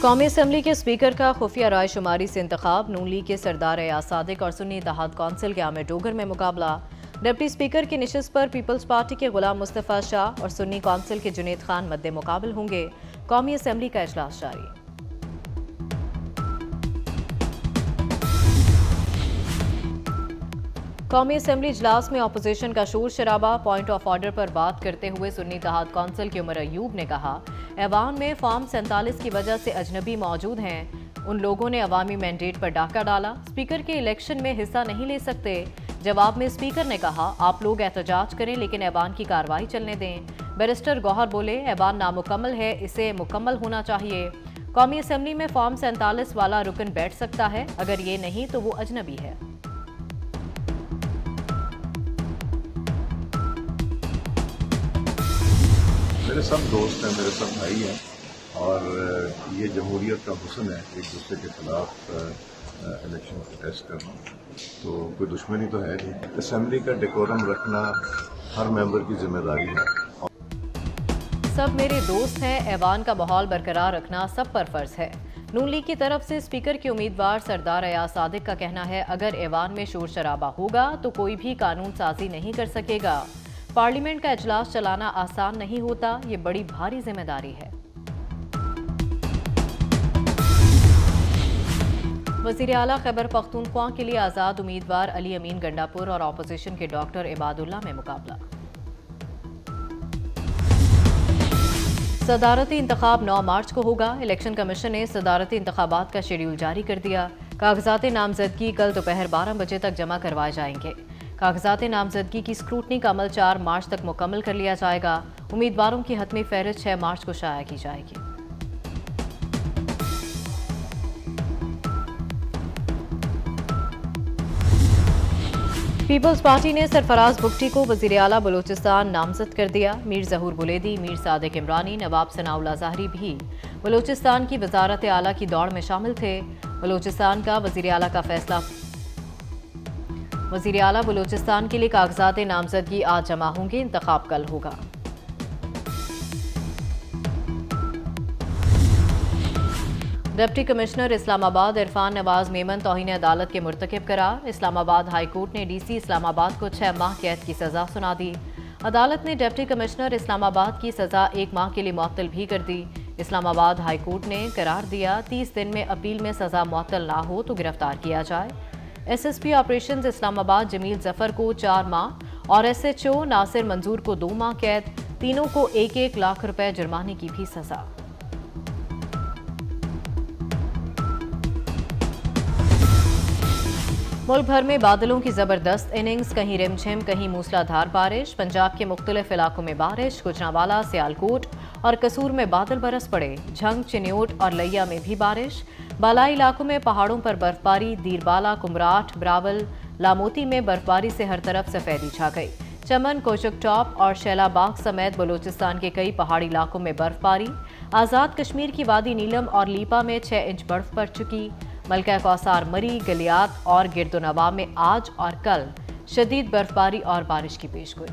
कौमी असम्बली के स्पीकर का खुफिया राय शुमारी से इंतखाब। नून लीग के सरदार एयाज सादिक और सुन्नी इत्तेहाद कौंसिल के आमिर डोगर में मुकाबला। डिप्टी स्पीकर की निशिस्त पर पीपल्स पार्टी के गुलाम मुस्तफ़ा शाह और सुन्नी कौंसिल के जुनेद खान मद्दे मुकाबल होंगे। कौमी असम्बली का इजलास जारी। कौमी असम्बली इजलास में अपोजिशन का शोर शराबा। पॉइंट ऑफ ऑर्डर पर बात करते हुए सुन्नी इत्तेहाद कौंसिल के उमर अयूब ने कहा, ऐवान में फॉर्म 47 की वजह से अजनबी मौजूद हैं। उन लोगों ने अवामी मैंडेट पर डाका डाला, स्पीकर के इलेक्शन में हिस्सा नहीं ले सकते। जवाब में स्पीकर ने कहा, आप लोग एहतजाज करें लेकिन ऐवान की कार्रवाई चलने दें। बैरिस्टर गौहर बोले, ऐवान नामुकम्मल है, इसे मुकम्मल होना चाहिए। कौमी असम्बली में फॉर्म 47 वाला रुकन बैठ सकता है, अगर ये नहीं तो वो अजनबी है। मेरे सब दोस्त हैं, मेरे सब भाई हैं और ये जमहूरियत का हुस्न है, एक दूसरे के खिलाफ इलेक्शन प्रोटेस्ट करना, तो कोई दुश्मनी तो है नहीं। असेंबली का डेकोरम रखना हर मेंबर की जिम्मेदारी है। सब मेरे दोस्त हैं, ऐवान का माहौल बरकरार रखना सब पर फर्ज है। नून लीग की तरफ से स्पीकर के उम्मीदवार सरदार एयाज सादिक का कहना है, अगर ऐवान में शोर शराबा होगा तो कोई भी कानून साजी नहीं कर सकेगा। पार्लियामेंट का इजलास चलाना आसान नहीं होता, ये बड़ी भारी जिम्मेदारी है। वज़ीर आला खैबर पख्तूनख्वा के लिए आज़ाद उम्मीदवार अली अमीन गंडापुर और अपोजिशन के डॉक्टर इबादुल्ला में मुकाबला। सदारती इंतखाब 9 मार्च को होगा। इलेक्शन कमीशन ने सदारती इंतखाबात का शेड्यूल जारी कर दिया। कागजात नामजदगी कल दोपहर 12 बजे तक जमा करवाए जाएंगे। कागजात नामजदगी की स्क्रूटनी का अमल 4 मार्च तक मुकम्मल कर लिया जाएगा। उम्मीदवारों की हतमी फहरिस्त 6 मार्च को शाया की जाएगी। पीपल्स पार्टी ने सरफराज बुगटी को वज़ीर आला बलूचिस्तान नामजद कर दिया। मीर ज़हूर बुलेदी, मीर सादिक इमरानी, नवाब सनाउल्लाह ज़ाहरी भी बलूचिस्तान की वज़ारत आला की दौड़ में शामिल थे। बलूचिस्तान का वज़ीर आला का फैसला। वज़ीर आला बलूचिस्तान के लिए कागजात नामजदगी आज जमा होंगे, इंतखाब कल होगा। डिप्टी कमिश्नर इस्लामाबाद इरफान नवाज मेमन तौहीन अदालत के मुर्तकिब करार। इस्लामाबाद हाई कोर्ट ने डीसी इस्लामाबाद को 6 माह कैद की सजा सुना दी। अदालत ने डिप्टी कमिश्नर इस्लामाबाद की सजा 1 माह के लिए मुअत्तल भी कर दी। इस्लामाबाद हाई कोर्ट ने करार दिया, 30 दिन में अपील में सजा मुअत्तल ना हो तो गिरफ्तार किया जाए। SSP ऑपरेशंस इस्लामाबाद जमील जफर को 4 माह और SHO नासिर मंजूर को 2 माह कैद, तीनों को 1-1 लाख रुपए जुर्माने की भी सजा। मुल्क भर में बादलों की जबरदस्त इनिंग्स, कहीं रिमझिम कहीं मूसलाधार बारिश। पंजाब के मुख्तलिफ इलाकों में बारिश, गुजरांवाला, सियालकोट और कसूर में बादल बरस पड़े। झंग, चिन्योट और लैया में भी बारिश। बालाई इलाकों में पहाड़ों पर बर्फबारी। दीरबाला, कुमराट, ब्रावल, लामोती में बर्फबारी से हर तरफ सफेदी छा गई। चमन, कोचक टॉप और शैलाबाग समेत बलूचिस्तान के कई पहाड़ी इलाकों में बर्फबारी। आज़ाद कश्मीर की वादी नीलम और लीपा में 6 इंच बर्फ पड़ चुकी। मलका कौसार, मरी, गलियात और गिरदोनवा में आज और कल शदीद बर्फबारी और बारिश की पेशगोई।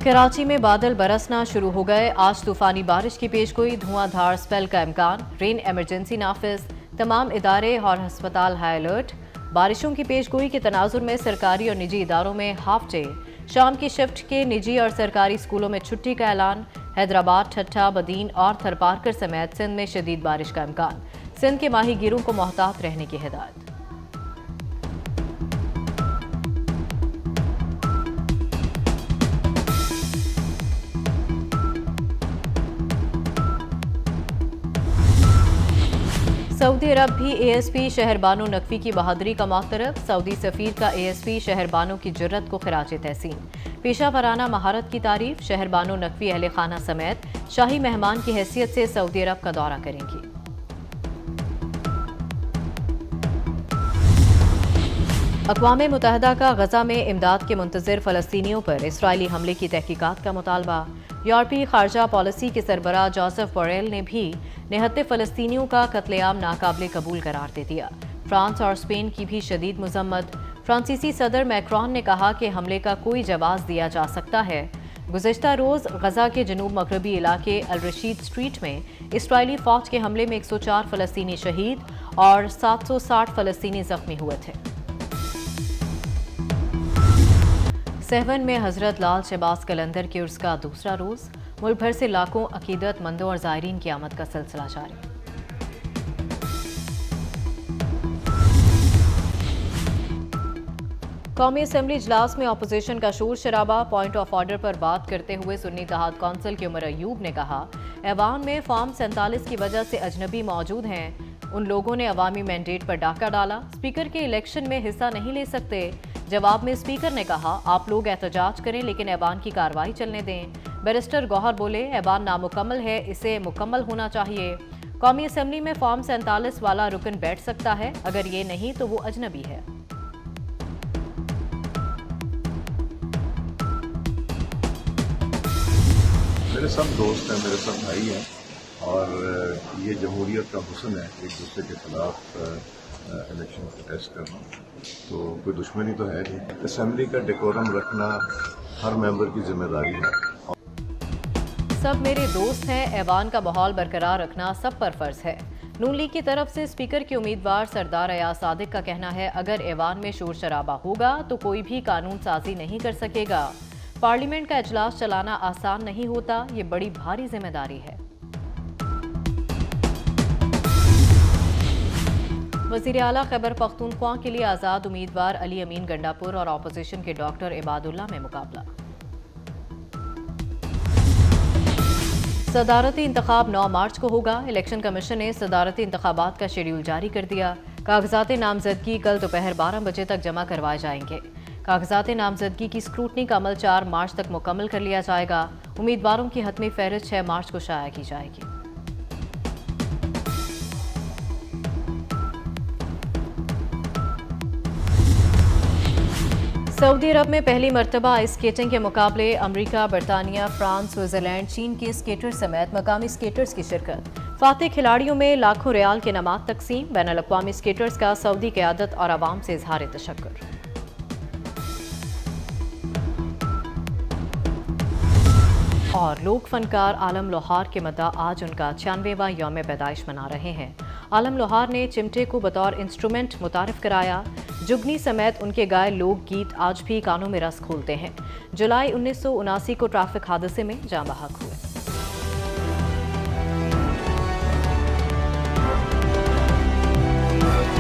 कराची में बादल बरसना शुरू हो गए। आज तूफानी बारिश की पेशगोई, धुआंधार स्पेल का इम्कान। रेन इमरजेंसी नाफिज, तमाम इदारे और हस्पताल हाई अलर्ट। बारिशों की पेशगोई के तनाजुर में सरकारी और निजी इदारों में हाफ डे। शाम की शिफ्ट के निजी और सरकारी स्कूलों में छुट्टी का ऐलान। हैदराबाद, ठट्ठा, बदीन और थरपारकर समेत सिंध में शदीद बारिश का इम्कान। सिंध के माहीगीरों को मोहतात रहने की हिदायत। सऊदी अरब भी ASP शहरबानो नकवी की बहादुरी का मुतरफ। सऊदी सफीर का ASP शहरबानो की जुर्रत को खिराज तहसीन। पेशा वराना महारत की तारीफ। शहरबानो नकवी अहले खाना समेत शाही मेहमान की हैसियत से सऊदी अरब का दौरा करेंगी। अक़वाम मुत्तहिदा का गजा में इमदाद के मुंतज़िर फ़लस्तीनियों पर इसराइली हमले की तहकीकात का मुतालबा। यूरोपीय खारजा पॉलिसी के सरबराह जोसेफ बोरेल ने भी निहत्ते फ़लस्तीनियों का कत्लेआम नाकाबिले कबूल करार दे दिया। फ्रांस और स्पेन की भी शदीद मजम्मत। फ्रांसीसी सदर मैक्रॉन ने कहा कि हमले का कोई जवाब दिया जा सकता है। गुज़िश्ता रोज़ गजा के जनूब मगरबी इलाके अल रशीद स्ट्रीट में इसराइली फ़ौज के हमले में 104 फ़लस्तीनी शहीद और 760 फ़लस्तीनी ज़ख्मी हुए थे। सहवन में हज़रत लाल शहबाज कलंदर के उर्स का दूसरा रोज़, मुल्क भर से लाखों अकीदतमंदों और ज़ायरीन की आमद का सिलसिला जारी। कौमी असम्बली इजलास में अपोजिशन का शोर शराबा। पॉइंट ऑफ ऑर्डर पर बात करते हुए सुन्नी इत्तेहाद कौंसिल के उमर अयूब ने कहा, ऐवान में फॉर्म 47 की वजह से अजनबी मौजूद हैं। उन लोगों ने अवामी मैंडेट पर डाका डाला, स्पीकर के इलेक्शन में हिस्सा नहीं ले सकते। जवाब में स्पीकर ने कहा, आप लोग एहतजाज करें लेकिन ऐवान की कार्रवाई चलने दें। बैरिस्टर गौहर बोले, ऐवान नामुकम्मल है, इसे मुकम्मल होना चाहिए। कौमी असम्बली में फॉर्म 47 वाला रुकन बैठ सकता है, अगर ये नहीं तो वो अजनबी है। मेरे सब दोस्त हैं, मेरे सब भाई हैं और ये जमहूरियत का हुस्न है, एक दूसरे के खिलाफ इलेक्शन प्रोटेस्ट करना, तो कोई दुश्मनी तो है नहीं। असेंबली का डेकोरम रखना हर मेंबर की जिम्मेदारी है। सब मेरे दोस्त हैं, ऐवान का माहौल बरकरार रखना सब पर फर्ज है। नून लीग की तरफ से स्पीकर के उम्मीदवार सरदार अयाज सादिक का कहना है, अगर ऐवान में शोर शराबा होगा तो कोई भी कानून साजी नहीं कर सकेगा। पार्लियामेंट का इजलास चलाना आसान नहीं होता, ये बड़ी भारी जिम्मेदारी है। वज़ीर आला खैबर पख्तूनख्वा के लिए आज़ाद उम्मीदवार अली अमीन गंडापुर और अपोजिशन के डॉक्टर इबादुल्ला में मुकाबला। सदारती इंतखाब 9 मार्च को होगा। इलेक्शन कमीशन ने सदारती इंतखाबात का शेड्यूल जारी कर दिया। कागजात नामजदगी कल दोपहर 12 बजे तक जमा करवाए जाएंगे। कागजात नामजदगी की स्क्रूटनी का अमल 4 मार्च तक मुकम्मल कर लिया जाएगा। उम्मीदवारों की हतमी फहरिस्त 6 मार्च को शाया की जाएगी। सऊदी अरब में पहली मरतबा आइस स्केटिंग के मुकाबले अमरीका, बरतानिया, फ्रांस, स्विट्जरलैंड, चीन के स्केटर्स समेत मकामी स्केटर्स की शिरकत। फातेह खिलाड़ियों में लाखों रियाल के इनामात तकसीम। बैनुल-अक़वामी स्केटर्स का सऊदी क़यादत और आवाम से इजहार तशक्कुर। और लोक फनकार आलम लोहार के मद्दा आज उनका 96वां यौम पैदाइश मना रहे हैं। आलम लोहार ने चिमटे को बतौर इंस्ट्रूमेंट मुतारिफ कराया। जुगनी समेत उनके गाए लोक गीत आज भी कानों में रस खोलते हैं। जुलाई 1979 को ट्रैफिक हादसे में जाँ बहक हुए।